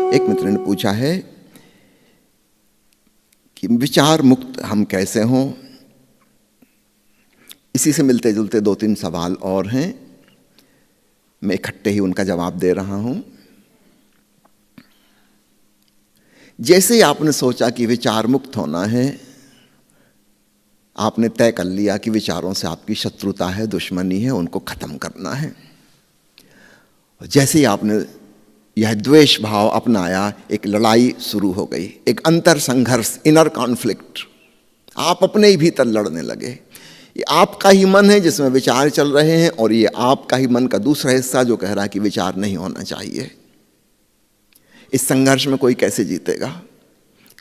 एक मित्र ने पूछा है कि विचार मुक्त हम कैसे हों। इसी से मिलते जुलते 2-3 सवाल और हैं, मैं इकट्ठे ही उनका जवाब दे रहा हूं। जैसे ही आपने सोचा कि विचार मुक्त होना है, आपने तय कर लिया कि विचारों से आपकी शत्रुता है, दुश्मनी है, उनको खत्म करना है। जैसे ही आपने यह द्वेष भाव अपनाया, एक लड़ाई शुरू हो गई, एक अंतर संघर्ष, इनर कॉन्फ्लिक्ट। आप अपने ही भीतर लड़ने लगे। ये आपका ही मन है जिसमें विचार चल रहे हैं, और ये आपका ही मन का दूसरा हिस्सा जो कह रहा है कि विचार नहीं होना चाहिए। इस संघर्ष में कोई कैसे जीतेगा?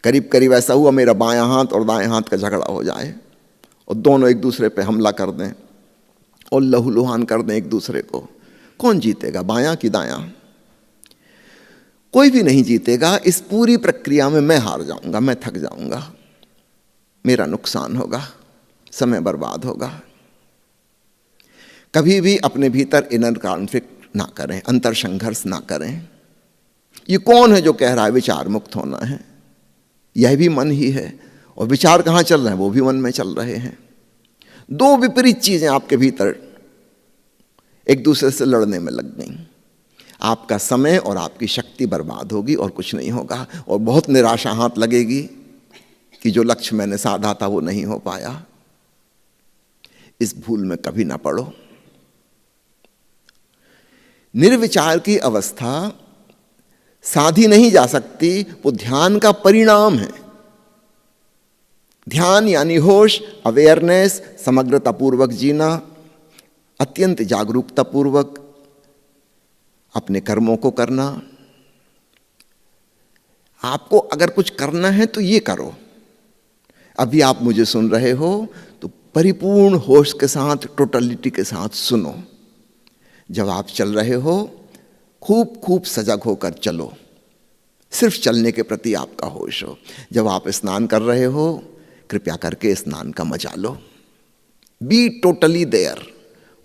करीब करीब ऐसा हुआ मेरा बायां हाथ और दाएं हाथ का झगड़ा हो जाए और दोनों एक दूसरे पे हमला कर दें और लहूलुहान कर दें एक दूसरे को। कौन जीतेगा, बायां कि दायां? कोई भी नहीं जीतेगा। इस पूरी प्रक्रिया में मैं हार जाऊंगा, मैं थक जाऊंगा, मेरा नुकसान होगा, समय बर्बाद होगा। कभी भी अपने भीतर इनर कॉन्फ्लिक्ट ना करें, अंतर संघर्ष ना करें। ये कौन है जो कह रहा है विचार मुक्त होना है? यह भी मन ही है, और विचार कहाँ चल रहे हैं? वो भी मन में चल रहे हैं। दो विपरीत चीजें आपके भीतर एक दूसरे से लड़ने में लग गई। आपका समय और आपकी शक्ति बर्बाद होगी और कुछ नहीं होगा, और बहुत निराशा हाथ लगेगी कि जो लक्ष्य मैंने साधा था वो नहीं हो पाया। इस भूल में कभी ना पड़ो। निर्विचार की अवस्था साधी नहीं जा सकती, वो ध्यान का परिणाम है। ध्यान यानी होश, अवेयरनेस, समग्रतापूर्वक जीना, अत्यंत जागरूकतापूर्वक अपने कर्मों को करना। आपको अगर कुछ करना है तो ये करो। अभी आप मुझे सुन रहे हो तो परिपूर्ण होश के साथ, टोटलिटी के साथ सुनो। जब आप चल रहे हो खूब खूब सजग होकर चलो, सिर्फ चलने के प्रति आपका होश हो। जब आप स्नान कर रहे हो, कृपया करके स्नान का मजा लो। Be totally there.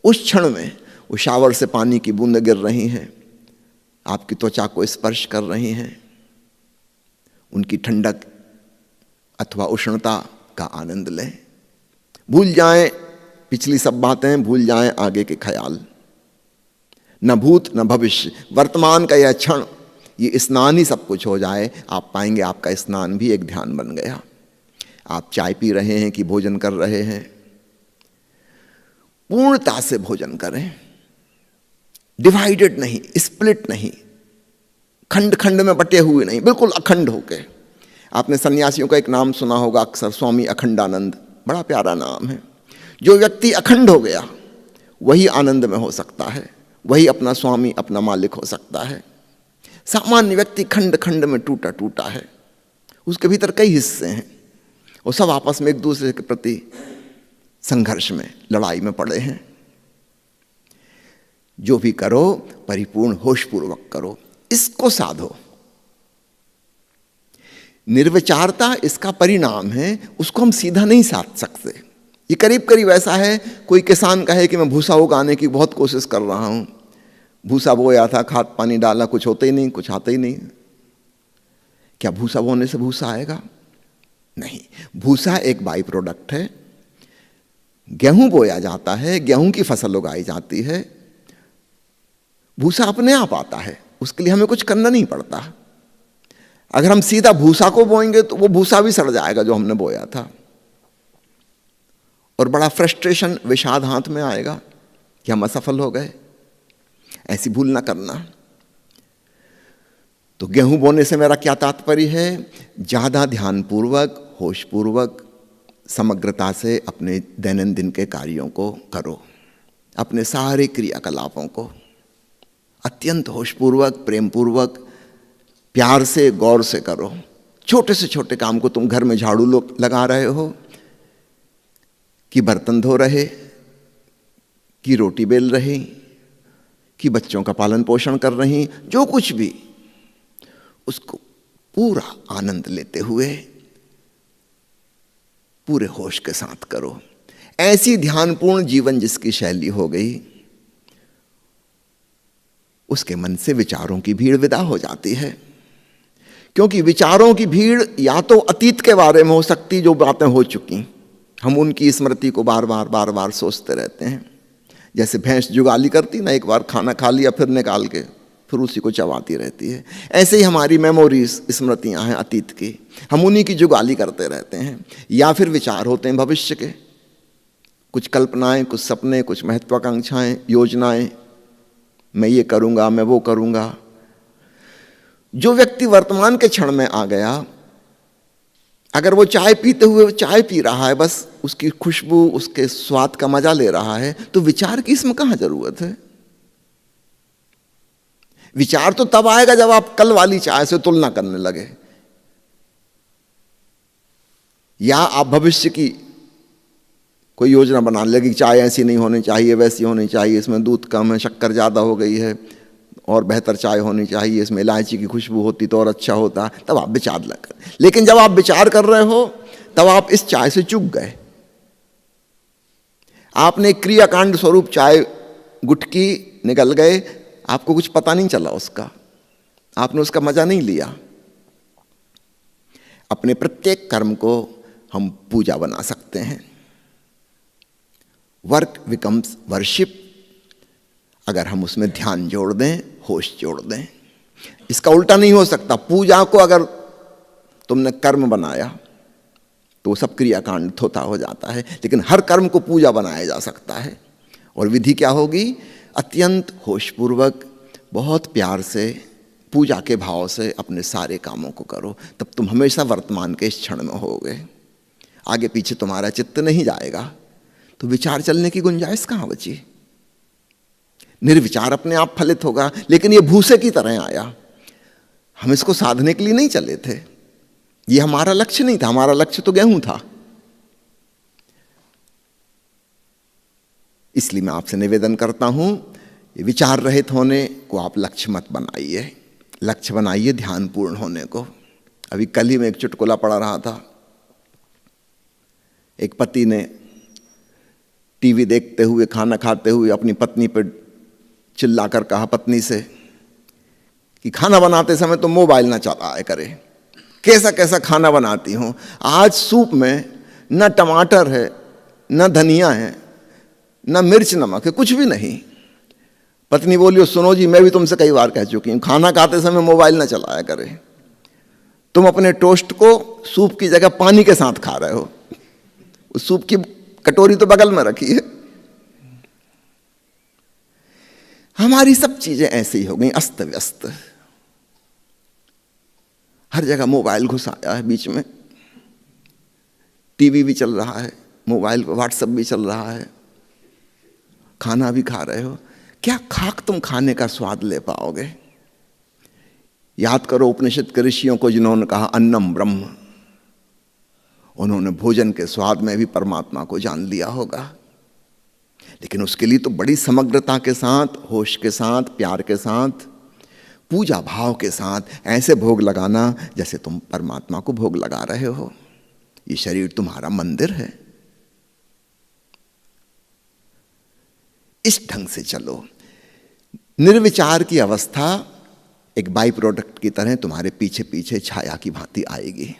उस क्षण में वो शावर से पानी की बूंदें गिर रही हैं, आपकी त्वचा को स्पर्श कर रही हैं, उनकी ठंडक अथवा उष्णता का आनंद लें। भूल जाएं पिछली सब बातें, भूल जाएं आगे के ख्याल। न भूत न भविष्य, वर्तमान का यह क्षण, ये स्नान ही सब कुछ हो जाए। आप पाएंगे आपका स्नान भी एक ध्यान बन गया। आप चाय पी रहे हैं कि भोजन कर रहे हैं, पूर्णता से भोजन करें। डिवाइडेड नहीं, स्प्लिट नहीं, खंड खंड में बटे हुए नहीं, बिल्कुल अखंड होके। आपने सन्यासियों का एक नाम सुना होगा अक्सर, स्वामी अखंडानंद। बड़ा प्यारा नाम है। जो व्यक्ति अखंड हो गया वही आनंद में हो सकता है, वही अपना स्वामी, अपना मालिक हो सकता है। सामान्य व्यक्ति खंड खंड में टूटा टूटा है, उसके भीतर कई हिस्से हैं, वो सब आपस में एक दूसरे के प्रति संघर्ष में, लड़ाई में पड़े हैं। जो भी करो परिपूर्ण होशपूर्वक करो, इसको साधो। निर्विचारता इसका परिणाम है, उसको हम सीधा नहीं साध सकते। ये करीब करीब ऐसा है, कोई किसान कहे कि मैं भूसा उगाने की बहुत कोशिश कर रहा हूं, भूसा बोया था, खाद पानी डाला, कुछ होता ही नहीं, कुछ आता ही नहीं। क्या भूसा बोने से भूसा आएगा? नहीं। भूसा एक बाई प्रोडक्ट है। गेहूं बोया जाता है, गेहूं की फसल उगाई जाती है, भूसा अपने आप आता है, उसके लिए हमें कुछ करना नहीं पड़ता। अगर हम सीधा भूसा को बोएंगे तो वो भूसा भी सड़ जाएगा जो हमने बोया था, और बड़ा फ्रस्ट्रेशन, विषाद हाथ में आएगा कि हम असफल हो गए। ऐसी भूल ना करना। तो गेहूं बोने से मेरा क्या तात्पर्य है? ज्यादा ध्यानपूर्वक, होशपूर्वक, समग्रता से अपने दैनंदिन के कार्यों को करो। अपने सारे क्रियाकलापों को अत्यंत होशपूर्वक, प्रेमपूर्वक, प्यार से, गौर से करो। छोटे से छोटे काम को, तुम घर में झाड़ू लगा रहे हो कि बर्तन धो रहे, कि रोटी बेल रहे, कि बच्चों का पालन पोषण कर रही, जो कुछ भी, उसको पूरा आनंद लेते हुए पूरे होश के साथ करो। ऐसी ध्यानपूर्ण जीवन जिसकी शैली हो गई, उसके मन से विचारों की भीड़ विदा हो जाती है। क्योंकि विचारों की भीड़ या तो अतीत के बारे में हो सकती, जो बातें हो चुकी, हम उनकी स्मृति को बार बार सोचते रहते हैं। जैसे भैंस जुगाली करती ना, एक बार खाना खा लिया फिर निकाल के फिर उसी को चबाती रहती है। ऐसे ही हमारी मेमोरीज, स्मृतियां हैं अतीत की, हम उन्हीं की जुगाली करते रहते हैं। या फिर विचार होते हैं भविष्य के, कुछ कल्पनाएं, कुछ सपने, कुछ महत्वाकांक्षाएं, योजनाएं, मैं ये करूंगा, मैं वो करूंगा। जो व्यक्ति वर्तमान के क्षण में आ गया, अगर वो चाय पीते हुए चाय पी रहा है, बस उसकी खुशबू, उसके स्वाद का मजा ले रहा है, तो विचार की इसमें कहां जरूरत है? विचार तो तब आएगा जब आप कल वाली चाय से तुलना करने लगे, या आप भविष्य की कोई योजना बनाने लगे कि चाय ऐसी नहीं होनी चाहिए, वैसी होनी चाहिए, इसमें दूध कम है, शक्कर ज़्यादा हो गई है, और बेहतर चाय होनी चाहिए, इसमें इलायची की खुशबू होती तो और अच्छा होता। तब आप विचार लग। लेकिन जब आप विचार कर रहे हो तब आप इस चाय से चूक गए। आपने क्रियाकांड स्वरूप चाय गुटकी निकल गए, आपको कुछ पता नहीं चला उसका, आपने उसका मजा नहीं लिया। अपने प्रत्येक कर्म को हम पूजा बना सकते हैं। वर्क बिकम्स वर्शिप, अगर हम उसमें ध्यान जोड़ दें, होश जोड़ दें। इसका उल्टा नहीं हो सकता। पूजा को अगर तुमने कर्म बनाया तो वो सब क्रियाकांड थोथा हो जाता है, लेकिन हर कर्म को पूजा बनाया जा सकता है। और विधि क्या होगी? अत्यंत होशपूर्वक, बहुत प्यार से, पूजा के भाव से अपने सारे कामों को करो, तब तुम हमेशा वर्तमान के इस क्षण में होगे। आगे पीछे तुम्हारा चित्त नहीं जाएगा, तो विचार चलने की गुंजाइश कहाँ बची? निर्विचार अपने आप फलित होगा। लेकिन ये भूसे की तरह आया, हम इसको साधने के लिए नहीं चले थे, ये हमारा लक्ष्य नहीं था। हमारा लक्ष्य तो गेहूं था। इसलिए मैं आपसे निवेदन करता हूं, ये विचार रहित होने को आप लक्ष्य मत बनाइए, लक्ष्य बनाइए ध्यानपूर्ण होने को। अभी कल ही मैं एक चुटकुला पढ़ रहा था। एक पति ने टीवी देखते हुए, खाना खाते हुए अपनी पत्नी पर चिल्लाकर कहा पत्नी से कि खाना बनाते समय तो मोबाइल ना चलाया करे, कैसा कैसा खाना बनाती हूं, आज सूप में न टमाटर है, न धनिया है, न मिर्च नमक है, कुछ भी नहीं। पत्नी बोली, सुनो जी, मैं भी तुमसे कई बार कह चुकी हूं, खाना खाते समय मोबाइल ना चलाया करे। तुम अपने टोस्ट को सूप की जगह पानी के साथ खा रहे हो, उस सूप की कटोरी तो बगल में रखी है। हमारी सब चीजें ऐसे ही हो गई, अस्त व्यस्त। हर जगह मोबाइल घुसाया है बीच में, टीवी भी चल रहा है, मोबाइल पर व्हाट्सएप भी चल रहा है, खाना भी खा रहे हो। क्या खाक तुम खाने का स्वाद ले पाओगे? याद करो उपनिषद के ऋषियों को, जिन्होंने कहा अन्नम ब्रह्म, उन्होंने भोजन के स्वाद में भी परमात्मा को जान लिया होगा। लेकिन उसके लिए तो बड़ी समग्रता के साथ, होश के साथ, प्यार के साथ, पूजा भाव के साथ ऐसे भोग लगाना जैसे तुम परमात्मा को भोग लगा रहे हो। ये शरीर तुम्हारा मंदिर है। इस ढंग से चलो। निर्विचार की अवस्था एक बाई प्रोडक्ट की तरह तुम्हारे पीछे पीछे छाया की भांति आएगी।